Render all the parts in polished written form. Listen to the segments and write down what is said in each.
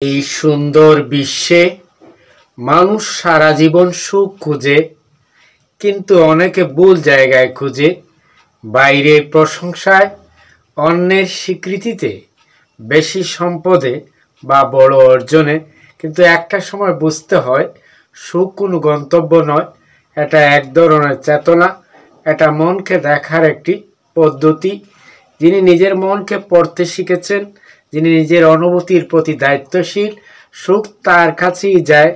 এই সুন্দর বিশ্বে মানুষ সারা জীবন সুখ খুঁজে, কিন্তু অনেকে ভুল জায়গায় খুঁজে। বাইরের প্রশংসায়, অন্যের স্বীকৃতিতে, বেশি সম্পদে বা বড় অর্জনে। কিন্তু একটা সময় বুঝতে হয়, সুখ কোনো গন্তব্য নয়, এটা এক ধরনের চেতনা, এটা মনকে দেখার একটি পদ্ধতি। যিনি নিজের মনকে পড়তে শিখেছেন, যিনি নিজের অনুভূতির প্রতি দায়িত্বশীল, সুখ তার কাছেই যায়।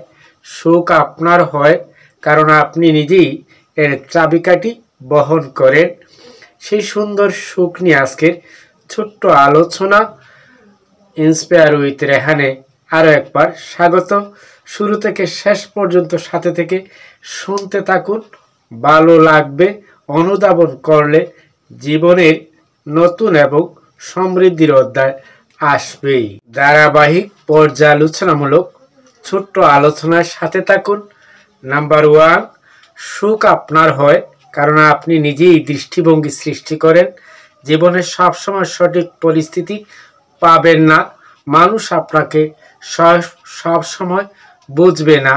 সুখ আপনার হয় কারণ আপনি নিজেই এর চাবিকাঠি বহন করেন। সেই সুন্দর সুখ নিয়ে আজকের ছোট্ট আলোচনা ইন্সপায়ার উইথ রেহানে আরও একবার স্বাগত। শুরু থেকে শেষ পর্যন্ত সাথে থেকে শুনতে থাকুন, ভালো লাগবে। অনুধাবন করলে জীবনের নতুন এবং সমৃদ্ধির অধ্যায় আসবেই। ধারাবাহিক পর্যালোচনামূলক ছোট্ট আলোচনার সাথে থাকুন। নাম্বার 1, সুখ আপনার হয় কারণ আপনি নিজেই দৃষ্টিভঙ্গি সৃষ্টি করেন। জীবনে সবসময় সঠিক পরিস্থিতি পাবেন না, মানুষ আপনাকে সবসময় বুঝবে না,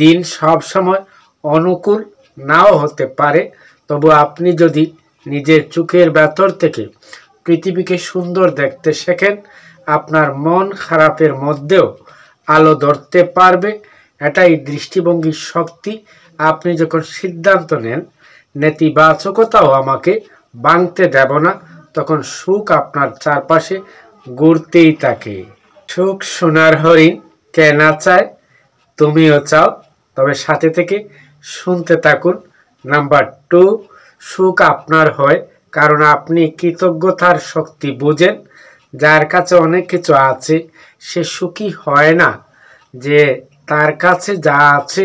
দিন সবসময় অনুকূল নাও হতে পারে। তবু আপনি যদি নিজের চোখের ভেতর থেকে পৃথিবীকে সুন্দর দেখতে শেখেন, আপনার মন খারাপের মধ্যেও আলো ধরতে পারবে। এটাই দৃষ্টিভঙ্গির শক্তি। আপনি যখন সিদ্ধান্ত নেন নেতিবাচকতাও আমাকে ভাঙতে দেব না, তখন সুখ আপনার চারপাশে ঘুরতেই থাকে। সুখ সোনার হরিণ কে না চায়, তুমিও চাও, তবে সাথে থেকে শুনতে থাকুন। নাম্বার 2, সুখ আপনার হয় কারণ আপনি কৃতজ্ঞতার শক্তি বুঝেন। যার কাছে অনেক কিছু আছে সে সুখী হয় না, যে তার কাছে যা আছে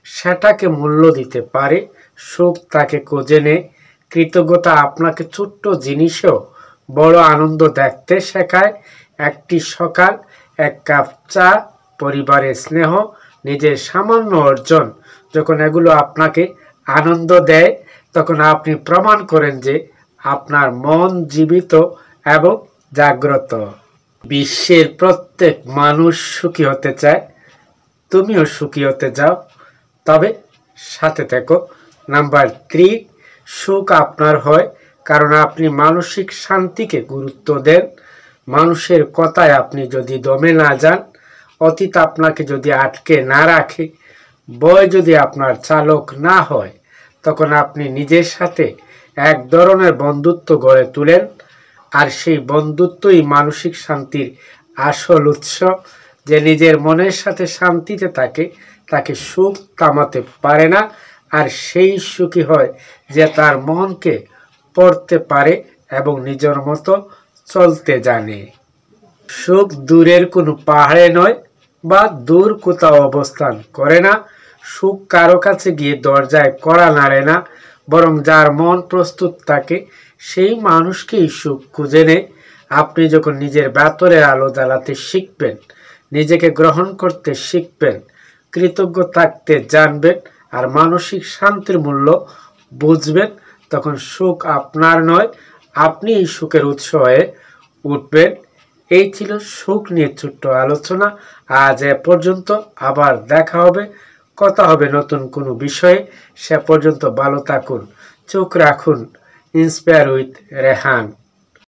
সেটাকে মূল্য দিতে পারে, সুখ তাকে খুঁজে নেয়। কৃতজ্ঞতা আপনাকে ছোট্ট জিনিসেও বড় আনন্দ দেখতে শেখায়। একটি সকাল, এক কাপ চা, পরিবারের স্নেহ, নিজের সামান্য অর্জন, যখন এগুলো আপনাকে আনন্দ দেয়, তখন আপনি প্রমাণ করেন যে আপনার মন জীবিত এবং জাগ্রত। বিশ্বের প্রত্যেক মানুষ সুখী হতে চায়, তুমিও সুখী হতে যাও, তবে সাথে থেকো। নাম্বার 3, সুখ আপনার হয় কারণ আপনি মানসিক শান্তিকে গুরুত্ব দেন। মানুষের কথায় আপনি যদি দমে না যান, অতীত আপনাকে যদি আটকে না রাখে, বয় যদি আপনার চালক না হয়, তখন আপনি নিজের সাথে এক ধরনের বন্ধুত্ব গড়ে তোলেন। আর সেই বন্ধুত্বই মানসিক শান্তির আসল উৎস। যে নিজের মনের সাথে শান্তিতে থাকে, তাকে সুখ থামাতে পারে না। আর সেই সুখী হয় যে তার মনকে পড়তে পারে এবং নিজের মতো চলতে জানে। সুখ দূরের কোনো পাহাড়ে নয় বা দূর কোথাও অবস্থান করে না। সুখ কারো কাছে গিয়ে দরজায় কড়া নাড়ে না, বরং যার মন প্রস্তুত থাকে সেই মানুষকেই সুখ খুঁজে নেয়। আপনি যখন নিজের ভেতরের আলো জ্বালাতে শিখবেন, নিজেকে গ্রহণ করতে শিখবেন, কৃতজ্ঞ থাকতে জানবেন, আর মানসিক শান্তির মূল্য বুঝবেন, তখন সুখ আপনার নয়, আপনি এই সুখের উৎস হয়ে উঠবেন। এই ছিল সুখ নিয়ে ছোট্ট আলোচনা। আজ এ পর্যন্ত, আবার দেখা হবে, কথা হবে নতুন কোনো বিষয়ে। সে পর্যন্ত ভালো থাকুন, চোখ রাখুন ইন্সপায়ার উইথ রেহান।